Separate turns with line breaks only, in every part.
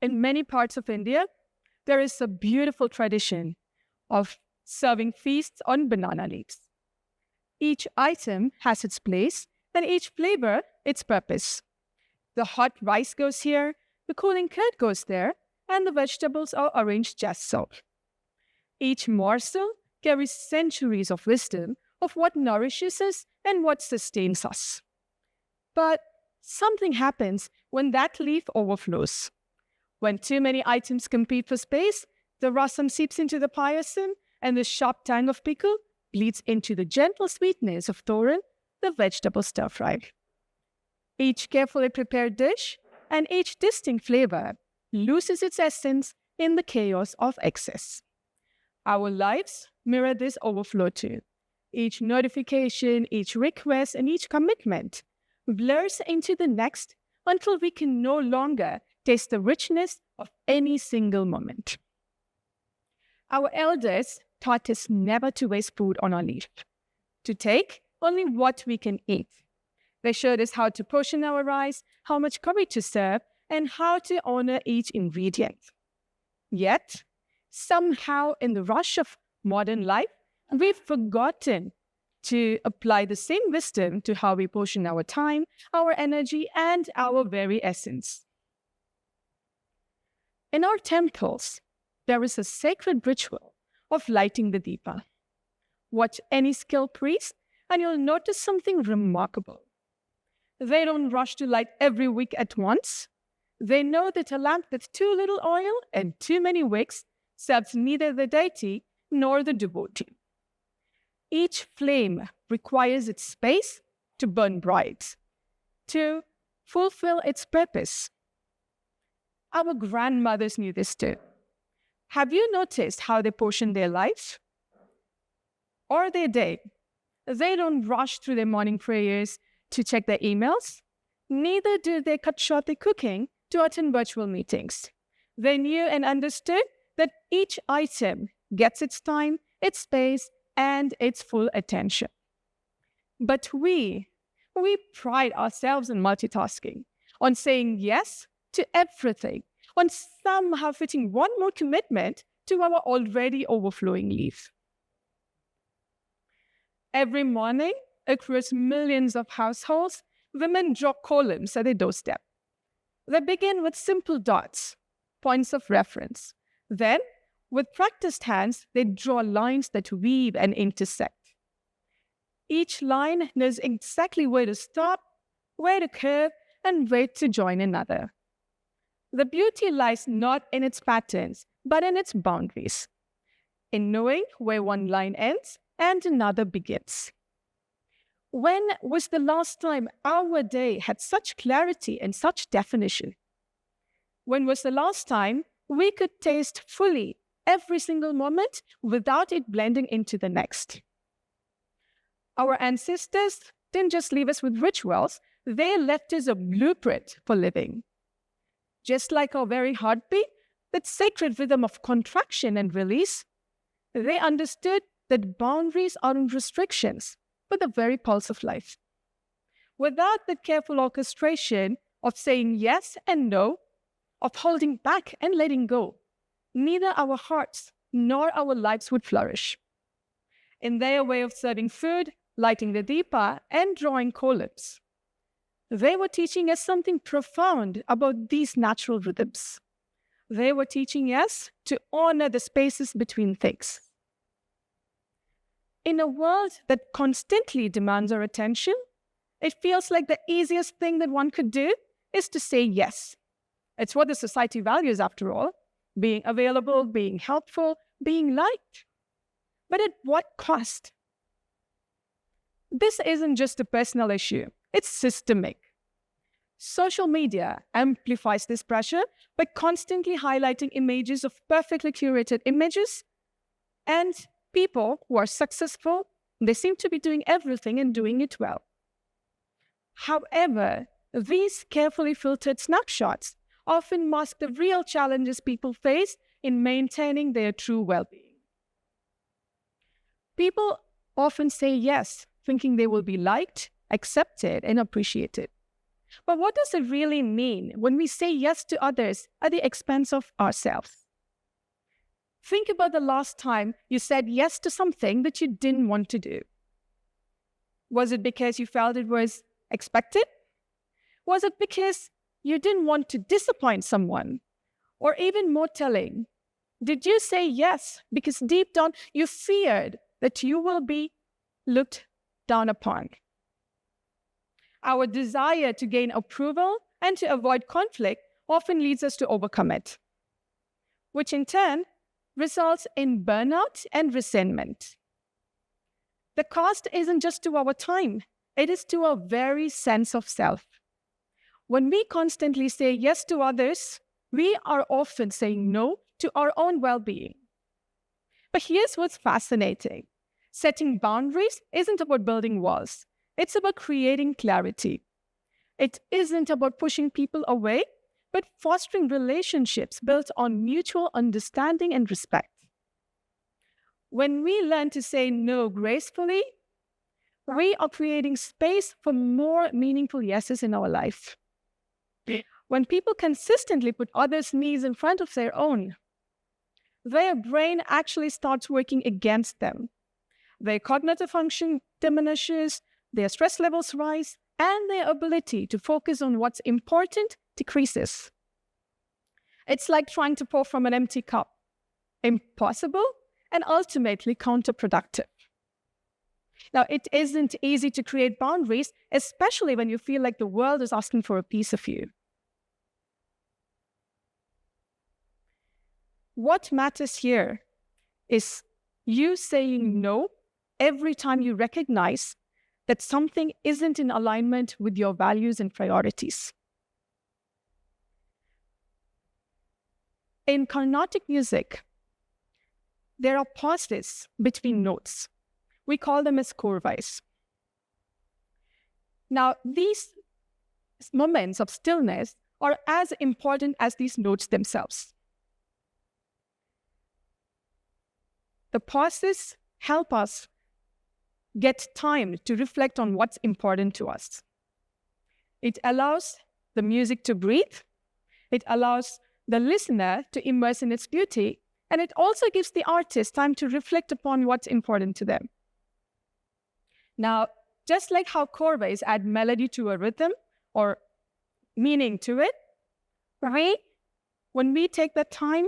In many parts of India, there is a beautiful tradition of serving feasts on banana leaves. Each item has its place and each flavor its purpose. The hot rice goes here, the cooling curd goes there, and the vegetables are arranged just so. Each morsel carries centuries of wisdom of what nourishes us and what sustains us. But something happens when that leaf overflows. When too many items compete for space, the rasam seeps into the payasam, and the sharp tang of pickle bleeds into the gentle sweetness of thoran, the vegetable stir-fry. Each carefully prepared dish and each distinct flavor loses its essence in the chaos of excess. Our lives mirror this overflow too. Each notification, each request, and each commitment blurs into the next until we can no longer taste the richness of any single moment. Our elders taught us never to waste food on our leaf, to take only what we can eat. They showed us how to portion our rice, how much curry to serve, and how to honor each ingredient. Yet, somehow in the rush of modern life, we've forgotten to apply the same wisdom to how we portion our time, our energy, and our very essence. In our temples, there is a sacred ritual of lighting the deepa. Watch any skilled priest and you'll notice something remarkable. They don't rush to light every wick at once. They know that a lamp with too little oil and too many wicks serves neither the deity nor the devotee. Each flame requires its space to burn bright, to fulfill its purpose. Our grandmothers knew this too. Have you noticed how they portion their life or their day? They don't rush through their morning prayers to check their emails. Neither do they cut short their cooking to attend virtual meetings. They knew and understood that each item gets its time, its space, and its full attention. But we pride ourselves in multitasking, on saying yes to everything, on somehow fitting one more commitment to our already overflowing leaf. Every morning, across millions of households, women draw columns at their doorstep. They begin with simple dots, points of reference. Then, with practiced hands, they draw lines that weave and intersect. Each line knows exactly where to stop, where to curve, and where to join another. The beauty lies not in its patterns, but in its boundaries, in knowing where one line ends and another begins. When was the last time our day had such clarity and such definition? When was the last time we could taste fully every single moment without it blending into the next? Our ancestors didn't just leave us with rituals, they left us a blueprint for living. Just like our very heartbeat, that sacred rhythm of contraction and release, they understood that boundaries aren't restrictions, but the very pulse of life. Without the careful orchestration of saying yes and no, of holding back and letting go, neither our hearts nor our lives would flourish. In their way of serving food, lighting the deepa, and drawing columns, they were teaching us something profound about these natural rhythms. They were teaching us to honor the spaces between things. In a world that constantly demands our attention, it feels like the easiest thing that one could do is to say yes. It's what the society values, after all, being available, being helpful, being liked. But at what cost? This isn't just a personal issue, it's systemic. Social media amplifies this pressure by constantly highlighting images of perfectly curated images, and people who are successful, they seem to be doing everything and doing it well. However, these carefully filtered snapshots often mask the real challenges people face in maintaining their true well-being. People often say yes, thinking they will be liked, accepted, and appreciated. But what does it really mean when we say yes to others at the expense of ourselves? Think about the last time you said yes to something that you didn't want to do. Was it because you felt it was expected? Was it because you didn't want to disappoint someone? Or even more telling, did you say yes because deep down you feared that you will be looked down upon? Our desire to gain approval and to avoid conflict often leads us to overcome it, which in turn results in burnout and resentment. The cost isn't just to our time, it is to our very sense of self. When we constantly say yes to others, we are often saying no to our own well-being. But here's what's fascinating. Setting boundaries isn't about building walls. It's about creating clarity. It isn't about pushing people away, but fostering relationships built on mutual understanding and respect. When we learn to say no gracefully, we are creating space for more meaningful yeses in our life. When people consistently put others' needs in front of their own, their brain actually starts working against them. Their cognitive function diminishes, their stress levels rise, and their ability to focus on what's important decreases. It's like trying to pour from an empty cup. Impossible and ultimately counterproductive. Now, it isn't easy to create boundaries, especially when you feel like the world is asking for a piece of you. What matters here is you saying no every time you recognize that something isn't in alignment with your values and priorities. In Carnatic music, there are pauses between notes. We call them as Corvvis. Now, these moments of stillness are as important as these notes themselves. The pauses help us get time to reflect on what's important to us. It allows the music to breathe. It allows the listener to immerse in its beauty. And it also gives the artist time to reflect upon what's important to them. Now, just like how Corvvis add melody to a rhythm or meaning to it, we, when we take that time,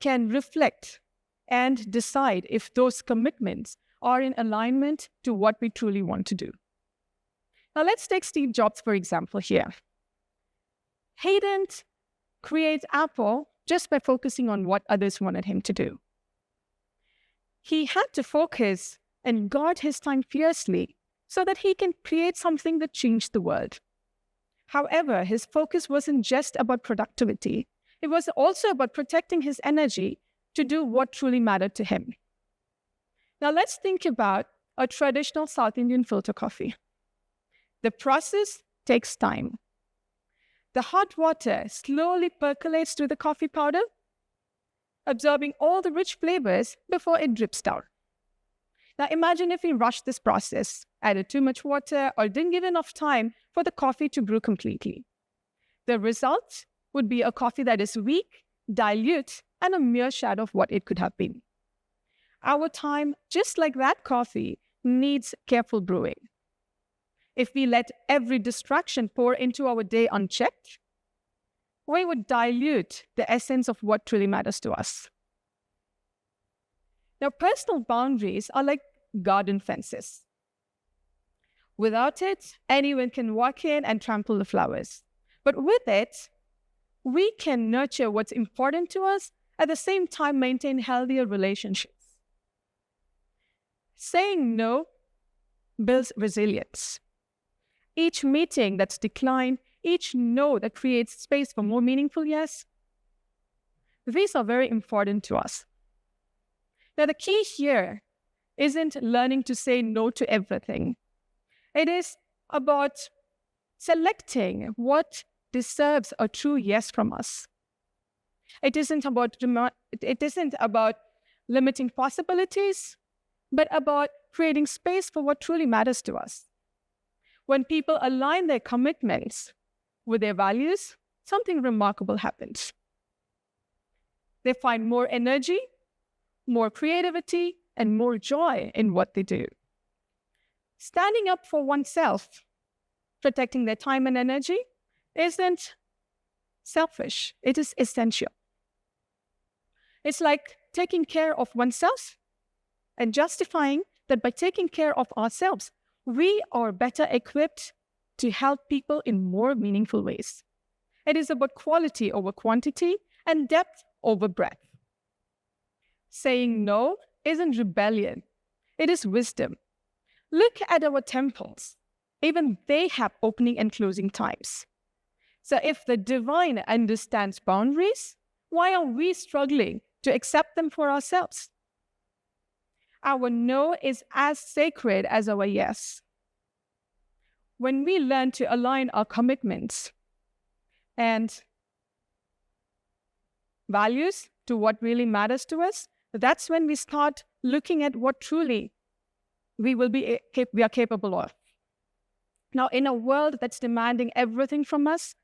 can reflect and decide if those commitments are in alignment to what we truly want to do. Now, let's take Steve Jobs, for example, here. He didn't create Apple just by focusing on what others wanted him to do. He had to focus and guard his time fiercely so that he can create something that changed the world. However, his focus wasn't just about productivity. It was also about protecting his energy to do what truly mattered to him. Now let's think about a traditional South Indian filter coffee. The process takes time. The hot water slowly percolates through the coffee powder, absorbing all the rich flavors before it drips down. Now imagine if we rushed this process, added too much water, or didn't give enough time for the coffee to brew completely. The result would be a coffee that is weak, dilute, and a mere shadow of what it could have been. Our time, just like that coffee, needs careful brewing. If we let every distraction pour into our day unchecked, we would dilute the essence of what truly matters to us. Now, personal boundaries are like garden fences. Without it, anyone can walk in and trample the flowers. But with it, we can nurture what's important to us, at the same time maintain healthier relationships. Saying no builds resilience. Each meeting that's declined, each no that creates space for more meaningful yes, these are very important to us. Now, the key here isn't learning to say no to everything. It is about selecting what deserves a true yes from us. It isn't about limiting possibilities, but about creating space for what truly matters to us. When people align their commitments with their values, something remarkable happens. They find more energy, more creativity, and more joy in what they do. Standing up for oneself, protecting their time and energy, isn't selfish. It is essential. It's like taking care of oneself and justifying that by taking care of ourselves, we are better equipped to help people in more meaningful ways. It is about quality over quantity and depth over breadth. Saying no isn't rebellion. It is wisdom. Look at our temples. Even they have opening and closing times. So if the divine understands boundaries, why are we struggling to accept them for ourselves? Our no is as sacred as our yes. When we learn to align our commitments and values to what really matters to us, that's when we start looking at what truly we are capable of. Now, in a world that's demanding everything from us,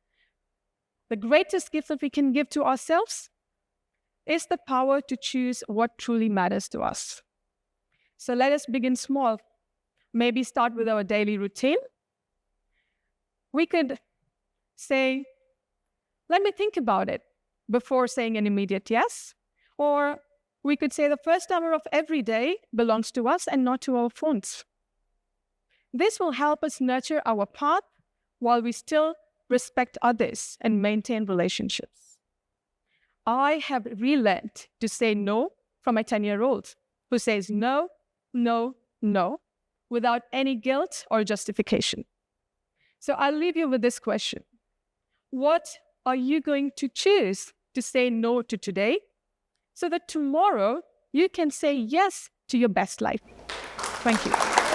the greatest gift that we can give to ourselves is the power to choose what truly matters to us. So let us begin small. Maybe start with our daily routine. We could say, let me think about it before saying an immediate yes. Or we could say the first hour of every day belongs to us and not to our phones. This will help us nurture our path while we still respect others and maintain relationships. I have relearned to say no from a 10-year-old who says no, no, no, without any guilt or justification. So I'll leave you with this question. What are you going to choose to say no to today so that tomorrow you can say yes to your best life? Thank you.